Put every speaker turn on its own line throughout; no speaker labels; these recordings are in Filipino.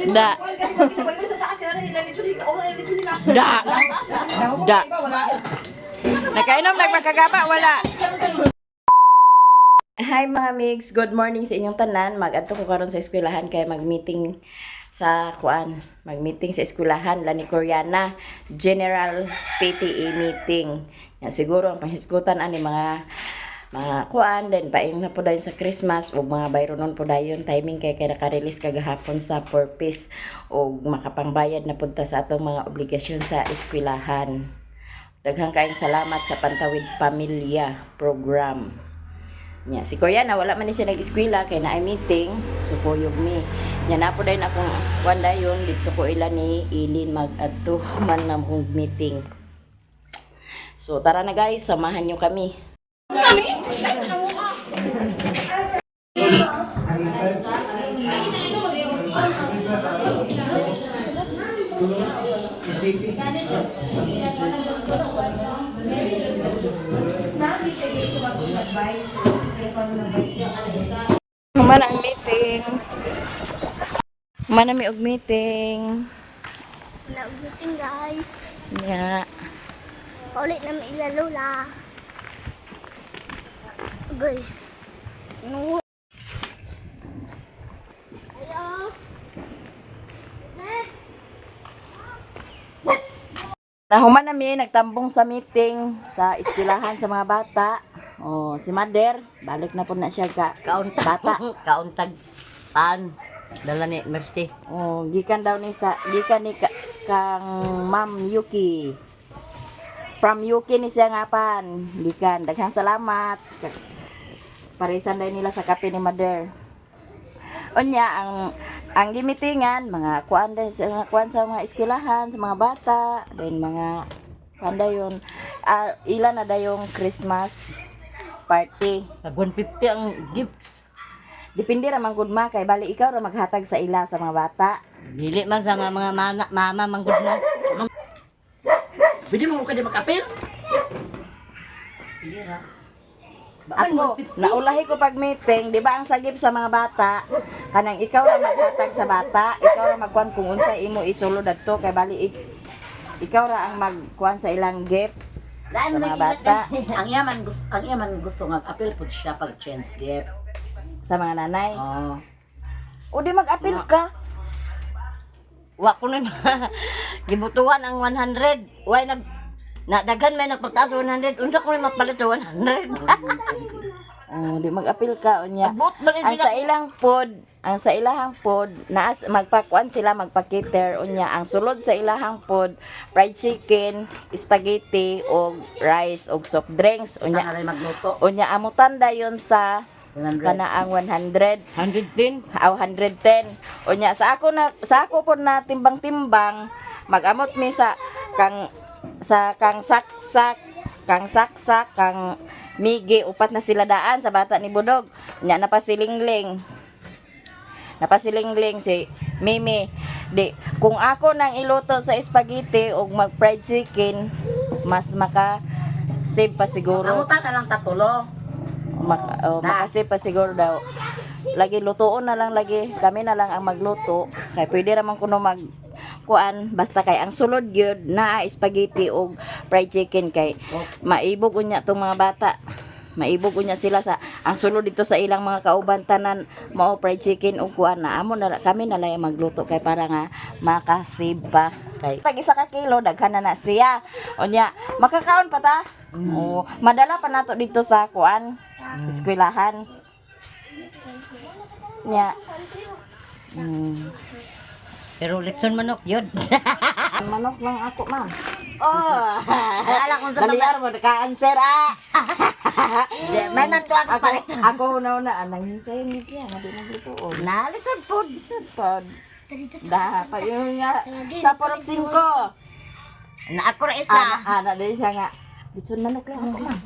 Da. Da. Da. Nakainom, nagmakagaba, wala. Hi mga migs, good morning sa inyong tanan. Mag-adto ko karon sa eskwelahan kay mag-meeting sa mag-meeting sa eskwelahan la ni Koreana General PTA meeting. Yan siguro ang pahisgutan ani mga then paing na po dayon sa Christmas ug mga bayronon po dayon timing kay naka-release kagahapon sa purpose ug makapangbayad na punta sa atong mga obligasyon sa eskwelahan. Daghang kaayong salamat sa Pantawid Pamilya program. Nya si Koreana wala man ni siya nag-eskwela kay naay meeting sukuyog mi. Nya na po dayon akong kuan dayon dito ko ila ni Ilin mag-adto man na akong meeting. So tara na guys, samahan niyo kami. Mana ang meeting? Mana mi og meeting?
Wala og meeting guys.
Nya.
Ulit na may ilalula. Agay. No. Ayo.
Nahuman na mi nagtambong sa meeting sa eskwelahan sa mga bata. Oh, si Mother, balik na po na siya
Kauntag
bata.
kauntag pan dala ni Mercy.
Oh, gikan daw ni kang Ma'am Yuki. From Yuki ni siya nga pan. Gikan, daghang salamat. Parisan dahil nila sa kape ni Mother. Unya ang gimitingan mga kuan sa mga eskwelahan, sa mga bata, then mga kanda yun. Ilan na dayong Christmas party.
Tag 150 ang gift.
Depende ra man gud ma kay bali ikaw ra maghatag sa ila sa mga bata.
Dili man sa mga mama manggod na.
Pwede mo ka di makapil?
Dili ra.
Ako, naulahi ko pag meeting, di ba ang sagip sa mga bata, kanang ikaw ra maghatag sa bata, ikaw ra magkuan kung unsay imo isulod adto kay bali ikaw ra ang magkuan sa ilang gift sa mga bata,
ang yaman gusto nga apil pud siya pag chance gift.
sa mga nanay.
Oh.
O di mag-apil ka.
Wa ko na gibutuan ang 100. Way daghan may nagpataas 100. Unsa ko na mapalit sa 100?
Di mag-apil ka unya.
Abot ba rin
Ang
sila?
sa ilang pod, ang sa ilahang pod, naas magpakuan sila magpa-cater unya. Ang sulod sa ilahang pod, fried chicken, spaghetti og rice og soft drinks
Unya
unya.
na rin magluto.
Unya amutan dayon sa
100.
kanaang 100
110.
aw 110. Unya sa ako po na timbang-timbang magamot mi sa kang saksak, kang migi upat na sila daan sa bata ni Budog. Unya napasilingling si Mimi. Di kung ako nang iluto sa spaghetti ug mag fried chicken mas maka save pa siguro.
Kamutan ka lang tatulo.
Makasip pa siguro daw. Lagi lutoon na lang lagi. Kami na lang ang magluto. Kay pwede raman kuno mag kuan basta kay ang sulod gyud na spaghetti og fried chicken kay maibog unya tong mga bata. Maibog unya sila sa ang sulod dito sa ilang mga kauban tanan mao fried chicken og kuan na amo na kami na lang ang magluto kay para nga makasave pa. Kay pag isa ka kilo daghan na siya. Unya makakaon pa ta. Oh, madala pa nato dito sa kuan eskwelahan. Nya.
Pero lekson manok yun.
Manok lang ako, ma'am.
Oh, ala kung sa mga
Baliyar mo ka-answer
may nanto ako palit.
Ako una anang hinsay ni siya nga di nagluto.
Nalisod po.
Pod. Da pa yun nga sa porok 5.
Na ako ra isa.
Ana dili siya nga. Ditsun manok lang ako, ma'am.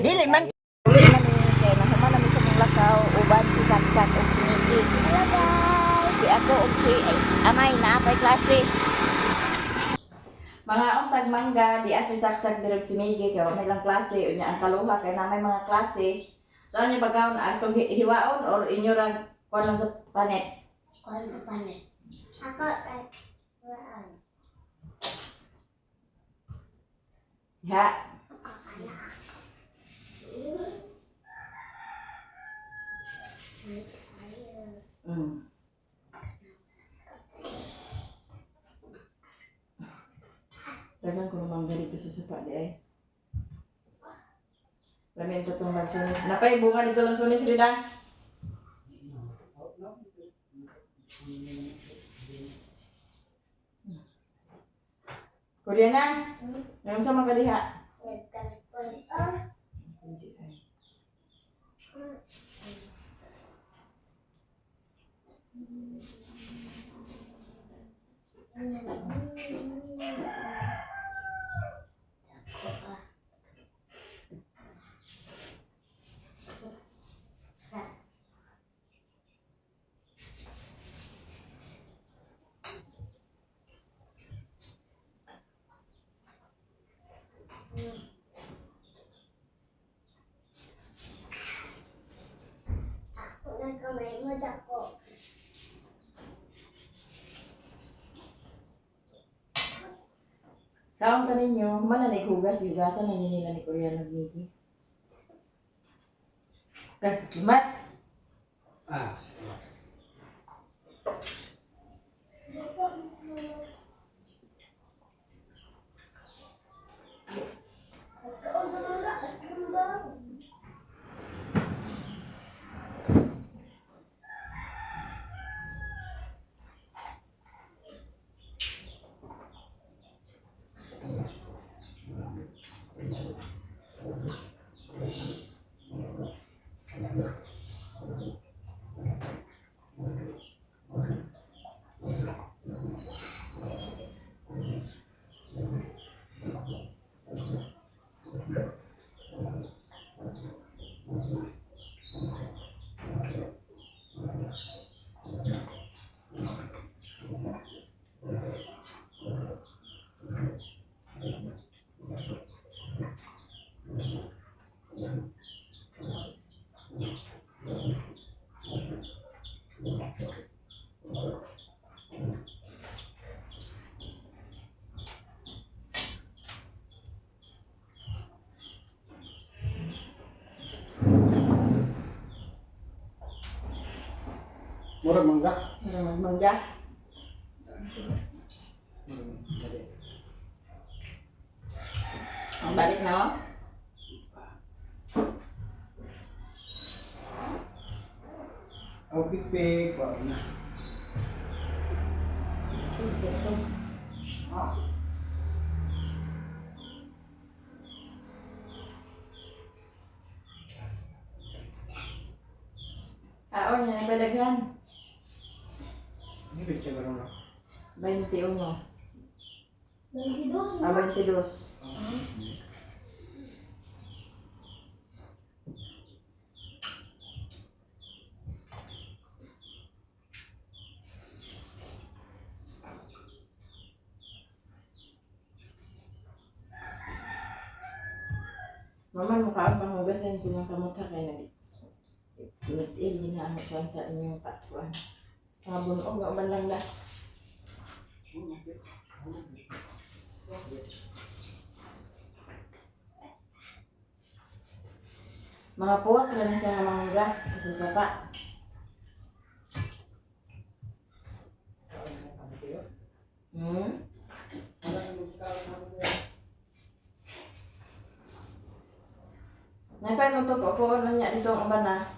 Dili man.
Dili man ni kay nahuman na mi sa mong lakaw uban si Saksak ug si Nikki. Hello guys. Si ako ug si Amay na apay klase. Mga untag mangga di asi Saksak dirog si Miggy kay may lang klase unya ang kaluha kay na may mga klase. So ano bagawon atong hiwaon or inyo ra kuan sa panet?
Kuhan sa panet.
Ya. Hmm. Dagan ko naman ganito sa sapa di ay. Lamin ko itong magsunis. Napay, bunga dito lang sunis, Rida. Kuryana, ngayon sa makadiha. Kaon ka ninyo, mana na ikugas, yugasan na nila ni Kuya nagmigi. Kay, sumat.
Murag mangga.
Ano magmangga? Ang balik na oh.
Ang pipig, pa na.
Aon, yan ang balaghan.
Ini picture ko na.
21. Ah, 22. Mama, mukha ang panghugas na yung silang kamutha kaya nag-il na ako sa inyong patuan. Mga bunog nga man lang na. Mga puwak na lang siya mangga kasi sapa. Napay mo to po lang niya dito ang bana.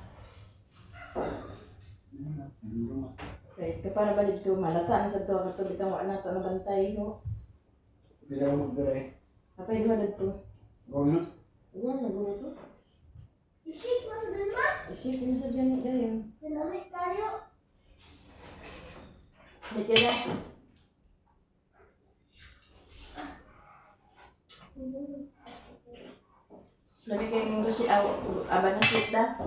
Okay, ito para ba dito malata na sa to kato bitang wala na to na bantay ho.
Tidak mo magdire.
Napay duha dito.
Go na.
Yan na gulo to.
Isip mo sa dama.
Isip mo sa gani dayon.
Dinamit tayo.
Dito na. Labi kayo mong si aba na sita.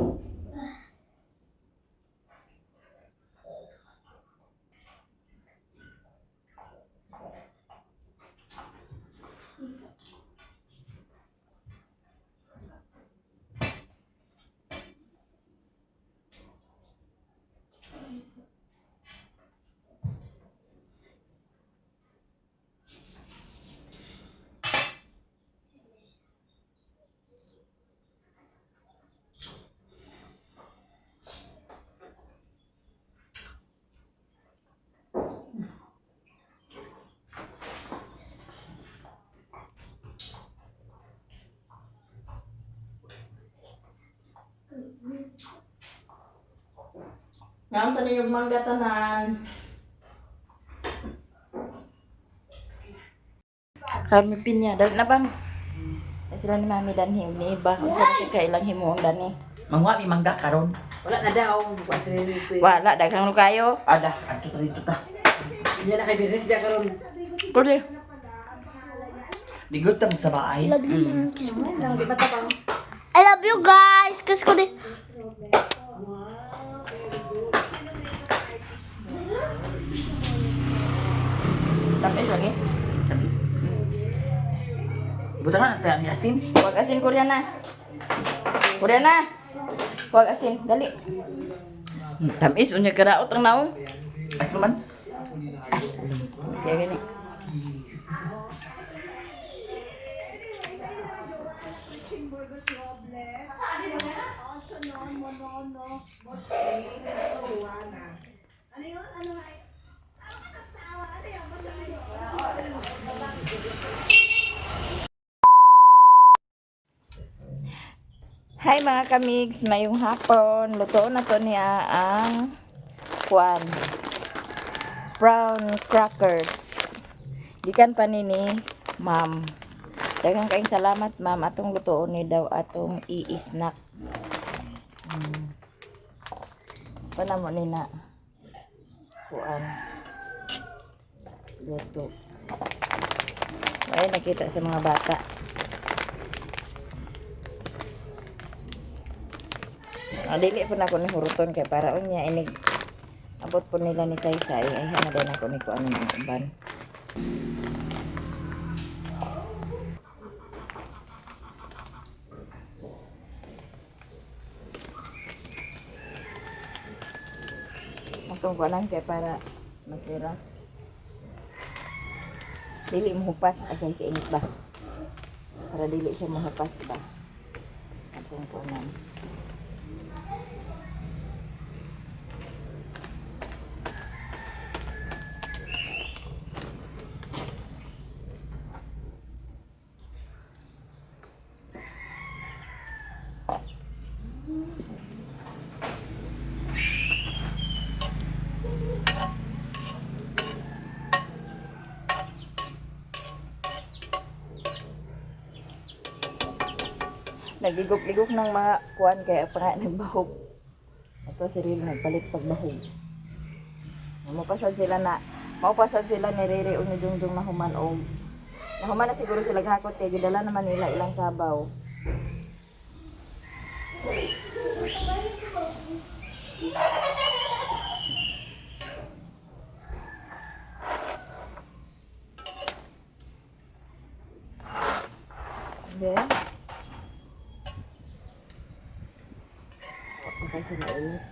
Kaunta niyo yung mangga tanan. Kami pinya, dali na bang? Ay sila ni Mami Danhi, ni iba. Kung saan si kailang himuong Dani.
Mangwa mi mangga karon.
Wala na daw. Kasi nito.
Wala, daghang kayo.
Ada, ato ta dito ta.
Diyan na kay business biya karon.
Kuli.
Digod ta sa bahay.
Lang di ba tapang?
I love you guys. Kasi ko di.
Tapos lagi.
Tabis. Buta na ta ang yasin.
Huwag asin, Koreana. Koreana. Huwag asin, dali. Tamis, unya karaot ang naong.
At naman.
Siya gani. Hi mga kamigs, mayong hapon. Luto na to niya ang kuan. Brown crackers. Gikan pa ni ma'am. Daghang kaayong salamat ma'am atong lutoon ni daw atong i-snack. Pana mo ni na kuan. Luto. Ay nakita sa mga bata. Dili po na ako ni huruton kay para unya inig abot po nila ni Saysay ay hana din ako ni kuan ng uban. Atong kuanan kay para masira. Dili mo hupas agay kainit ba? Para dili siya mahupas ba? Atong kuanan. Nagligok-ligok ng mga kuan kaya pa nga nagbahog. Ato si Riri nagpalit pagbahog. Mapasad sila ni Riri o ni Jungjung nahuman o nahuman na siguro sila gahakot kaya gidala naman nila ilang kabaw. Then, okay siya na ulit.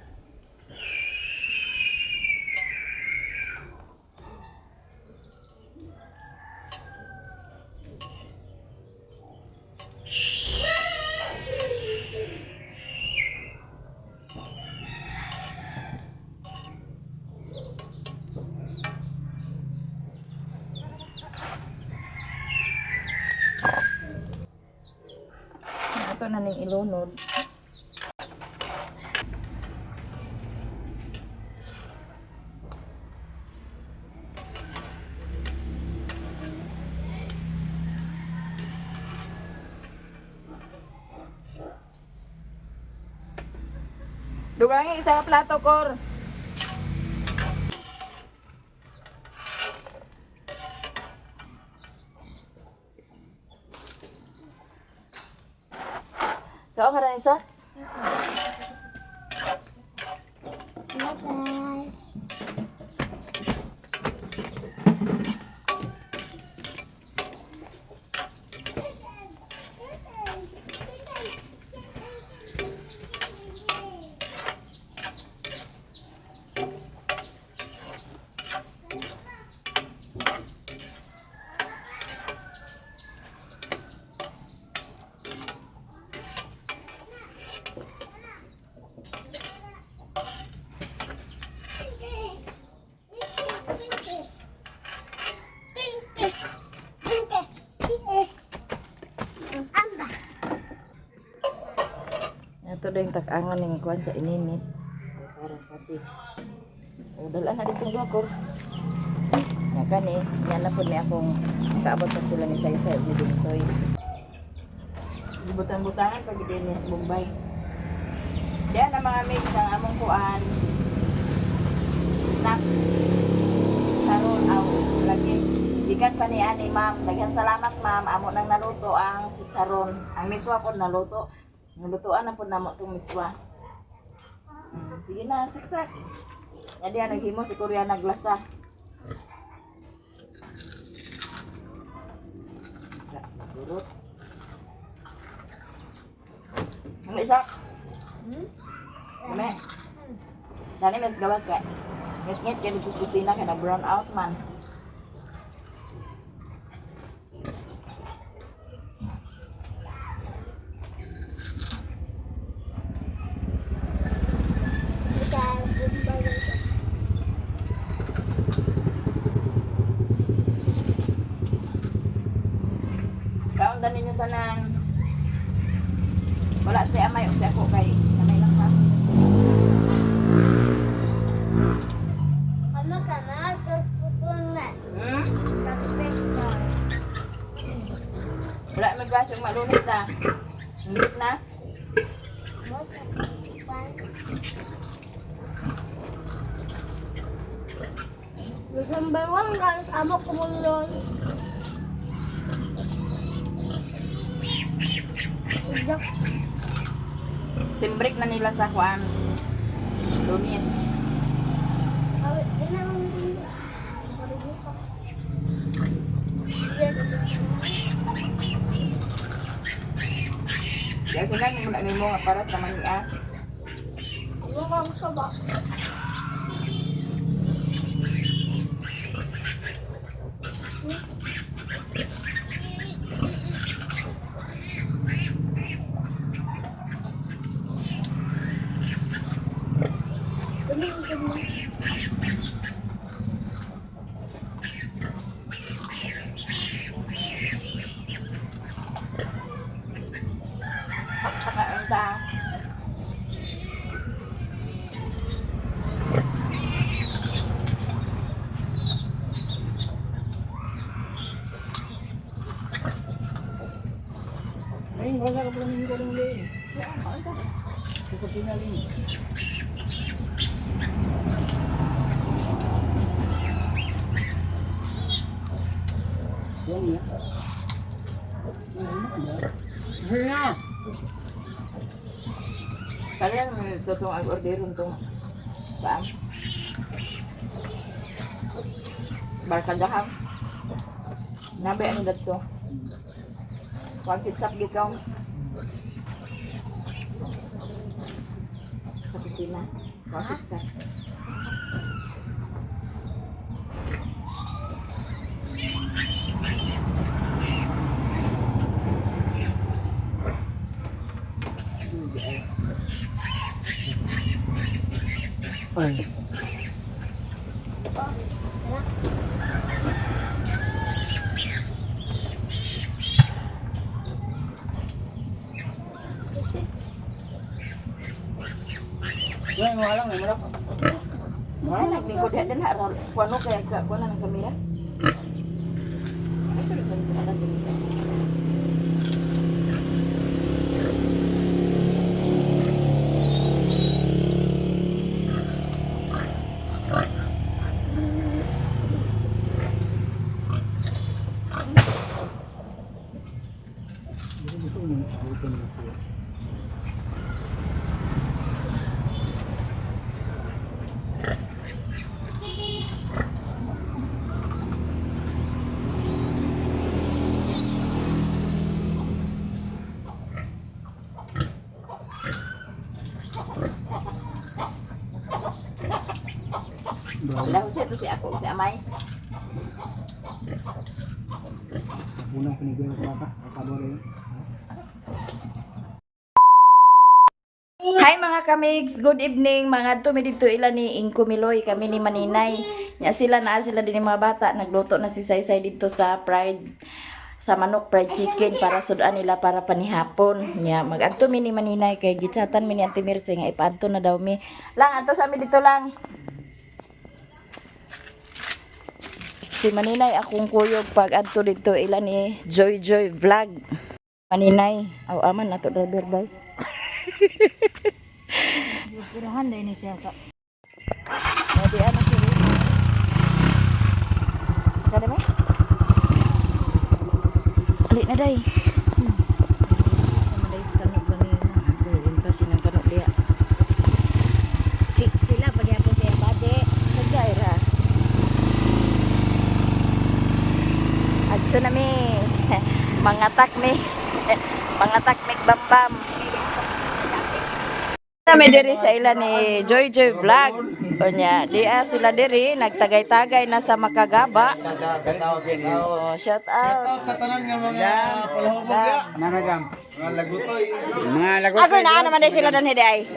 Ito na ning ilunod. Dugangi isa ka plato, Kor. Kau ka rin isa?
Guys.
Ito din tak-angon ng kuan sa ininit. Parang kape. O, dala na dito yung ako. Nga kani, yan na po niya akong kaabot na sila ni Saysay ni Dintoy. Butang-butangan pag din niya sa Bombay. Diyan na mga mix ang among kuan. Snack. Saron aw lagi. Ikan pa ni ani ma'am. Daghan salamat ma'am. Amo nang naluto ang sitsaron. Ang miswa po naluto. Nalutoan na po namo itong miswa. Sige na, siksak. Yan diyan naghimo si Korea naglasa. Nagurot. Ang isa. Kame. Dani mes gawas ka. Ngit-ngit kaya dito sa kusina kaya na brown out man. Kaundan ninyo tanan. Wala si amay o si ako kay kanay lang ha.
Mama ka na, kukunan.
Wala magwasong malunod na. Hindi na.
December 1 guys, amo kumulon.
Simbrik na nila sa kuan. Lunis. Kaya sila muna ni mo aparat naman niya. Pakain ta.
Ay, wala ka pala nito ng lay. Ito pinalin. Yan yan. Yan.
Kalian tutong ang orderon tong saan? Barkadahan. Nabe ano dato? Wag kitsak gikaw. Sa kusina. Wag kitsak.
Ay. Yan, wala lang, wala ka.
Wala naglingkod din na kuno kaya kuno ng kamera. Ay, pero saan ko na lang dito?
Gusto mo ito na siya.
Wala ko siya to si ako si Amay.
Unang pinigil ko ka, kabor yun.
Hi mga kamigs, good evening. Mga tumi dito ilan ni Inko Miloy, kami ni Maninay. Nya sila din yung mga bata, nagluto na si Saysay dito sa sa manok fried chicken para sudan nila para panihapon. Nya magadto mi ni Maninay kay gichatan mi ni Auntie Mirce nga ipaadto na daw mi. Lang adto sa mi dito lang. Si Maninay akong kuyog pag adto dito ila ni Joy Joy Vlog. Maninay, aman na to driver bay.
Pirahan din ni siya sa.
Pwede ano si Rina. Kada mo? Ali na day. Kasi ng kanok dia.
Sila pagyapon kaya bade.
Sa gaira. Adto na mi. Mga takmi. Mga takmik bambam. Nami diri sa ila ni Joy Joy Vlog. O niya, diya sila diri nagtagay-tagay na sa Makagaba. Oh, shout out.
Sa tanan nga mga palahubog ya. Namagam. Mga lagutoy. Mga
Agoy na naman day sila dan hiday.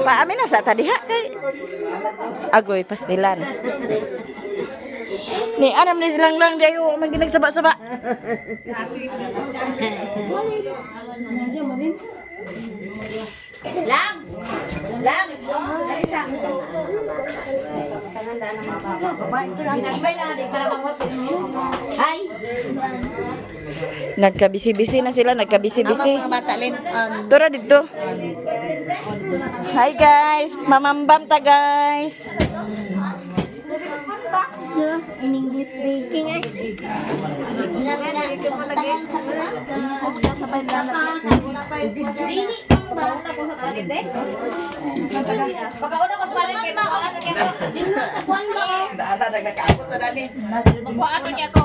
Pa amin na sa tadiha kay Agoy pastilan. Ni anam ni silang lang day o man ginagsaba-saba.
Lang. Alisa. Hi.
Nagkabisi-bisi na sila, nagkabisi-bisi.
Mga bata rin.
Tura dito. Hi guys, mamambam ta guys.
In English speaking eh.
Pagkauna ko sa palit kay mga
Daata nagkakaabot na dali.
ano niya ko.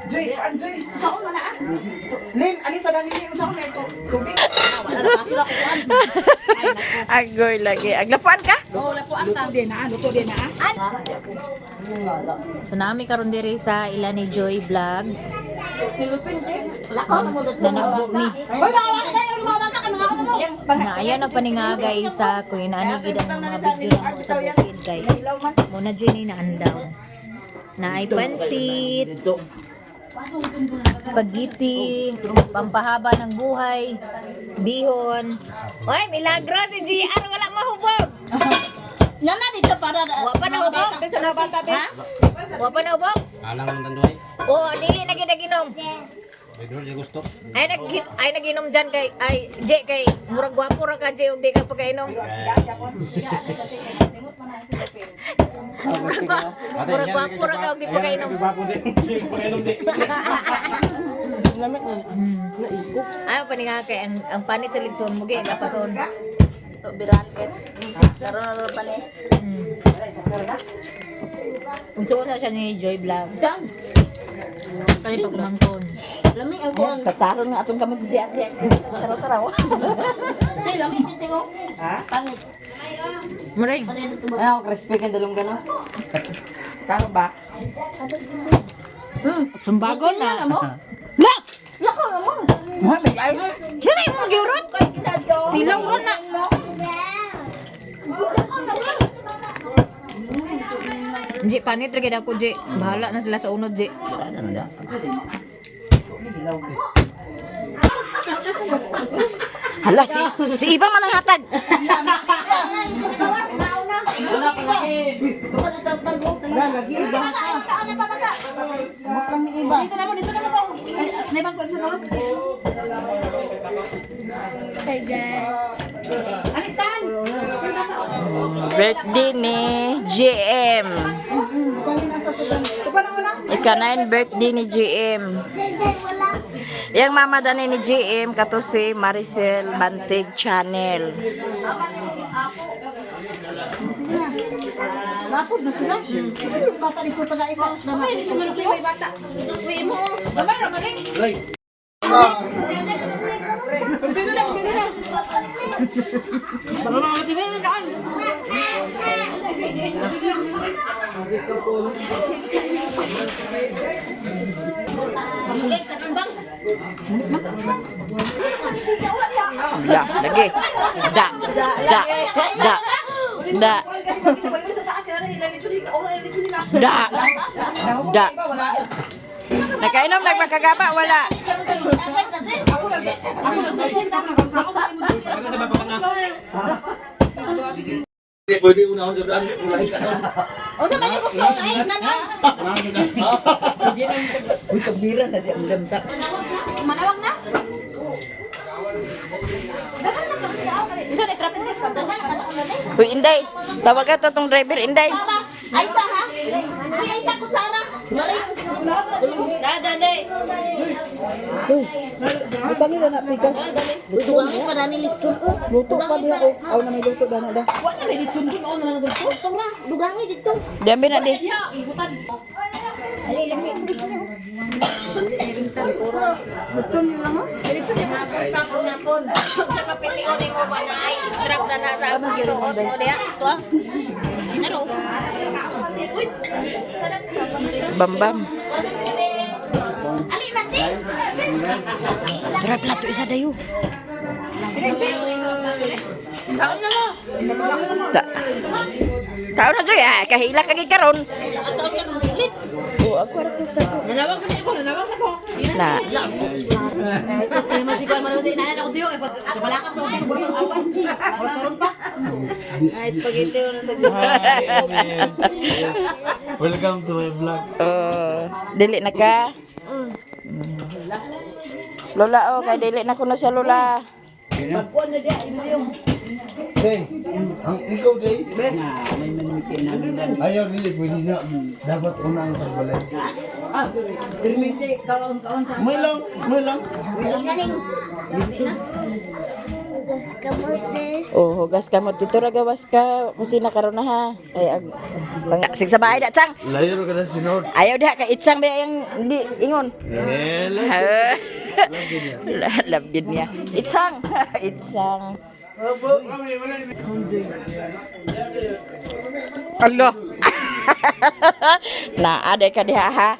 Joy, Joy. Lin, ani sa dali yung sa akin ko. Tubig.
Agoy lagi. Aglapuan ka?
Oo, lapo ang tandi na. Luto din na.
So nami karon diri sa ila ni Joy Vlog. Na nagbo mi. Na ayaw na paningagay sa kuya na ani gid ang mga video lang mo sa bukid kay. Muna Joy ni naandaw. Na ay pansit, spaghetti, pampahaba ng buhay, bihon. Oy, milagro si GR wala mahubog.
Nana dito para
Wa pa na hubog? Ha? Wa pa na hubog?
Alang ng tanduay.
Oo, dili na gid naginom.
Bedro di gusto.
Ay naginom dyan kay Je kay murag gwapo ra ka Je ug di ka pagkainom. Murag gwapo ra ka ug di pagkainom. Ay pa nga kay ang panit sa litson mugi ka pason.
To biranket. Karon na pa ni.
Unsa na siya ni Joy Vlog. Kani pagmangkon.
Lamig ang kuan.
Tataron nga atong kamag di ati. Saraw-saraw.
Ay, lamig din tingo. Pangit.
Muray.
Ay ako crispy kan dalong gano. Kano ba?
Sumbagon na.
La! Lako mo.
Dili mo magyurot. Tilaw ron na. Je panit ra gid ako Je. Bahala na sila sa unod Je.
Hala si Iba man ang hatag.
Hey guys.
Birthday ni GM. Ika-9 birthday ni GM. Yang mama dani ni GM kato si Maricel Bantig Channel.
Lapod na sila. Bata dito taga isa. Ay, di man may bata. Uy mo. Sabay ra man
Da, lagi. Da. Da. Da. Da. Da. Da. Nakainom nagmakagaba wala.
Pwede una ako dyan.
O sa man yung gusto ay nanon.
Uy, kabira na di ang damsa.
Manawag na. Ito na traffic test ka.
Uy, Inday. Tawag ka to tong driver, Inday.
Ay sa ha. Ay sa kutsara. Dada.
Butan nila na pikas.
Tuwang pa na ni litson ko.
Luto pa diha ko. Aw na may luto dana da.
Wala na litson ko na naman dito. Ito na, dugangi dito.
Diyan na di.
Luto nila mo?
Sa kapitio ni mo ba na ay strap na nasa abang gisuot mo diya? Ito ah. Sinaro.
Bambam.
Ali nanti.
Tara, plato isa dayo. Ta. Tao na joy ah, kahila kagi karon. Oh, ako ra ko sa ko.
Nanawag na ko.
Na.
Ay masikal man si nana ko diyo ay pag kabalakak sa ulo ko awan. Wala karon pa.
Ay, spaghetti na sa
Welcome to my vlog.
Dili na ka. Lola, oh, kay dili na kuno siya, Lola.
Day, ang ikaw day? Ayaw nila, pwede na. Dapat una ang pagbalik. May lang.
Oh, hugas ka mo dito ra gawas ka. Kusina karon na ha. Ay pangasig sa bahay da, Chang.
Layo ka na sinod.
Ayaw diha ka itsang ba yang di ingon. Love gid niya. Itsang. Itsang. Allah. Na ada ka diha ha.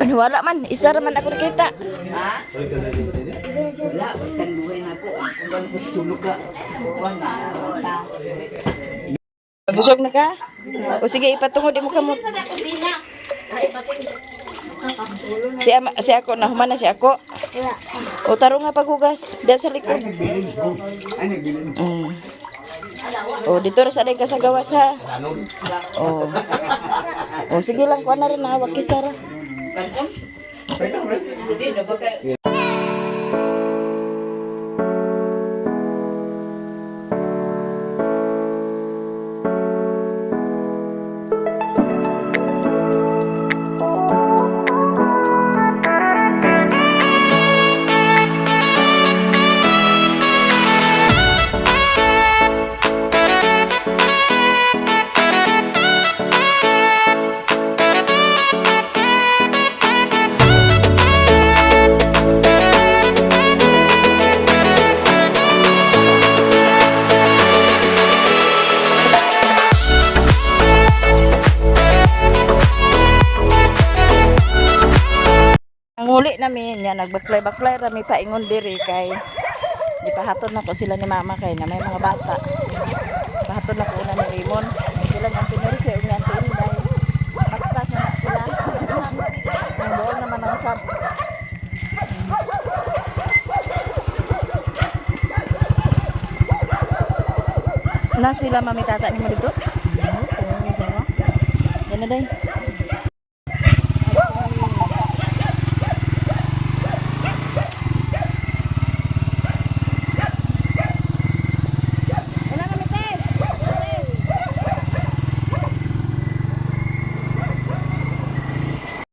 Ano wala man, isa ra man ako nakita.
Wala, kan buhay na po. Kung gusto tulog ka.
Busog na ka? O sige, ipatungod mo kamot. Si ako, nahuman na si ako. O taro nga paghugas, dahil sa likod. O dito rin sa ka sa gawas ha. O sige lang, kuha na rin na hawak kisara. Ang huli namin, yan, nagbaklay-baklay, rami pa ingon diri kay di pahaton na ko sila ni mama kay na may mga bata. Pahaton na ko una ni Raymond. Sila ng pinirisi, yung yan tuloy dahil patas na sila. Ang buong naman ang sab. Na sila mami tata ni mo dito? Yan na day.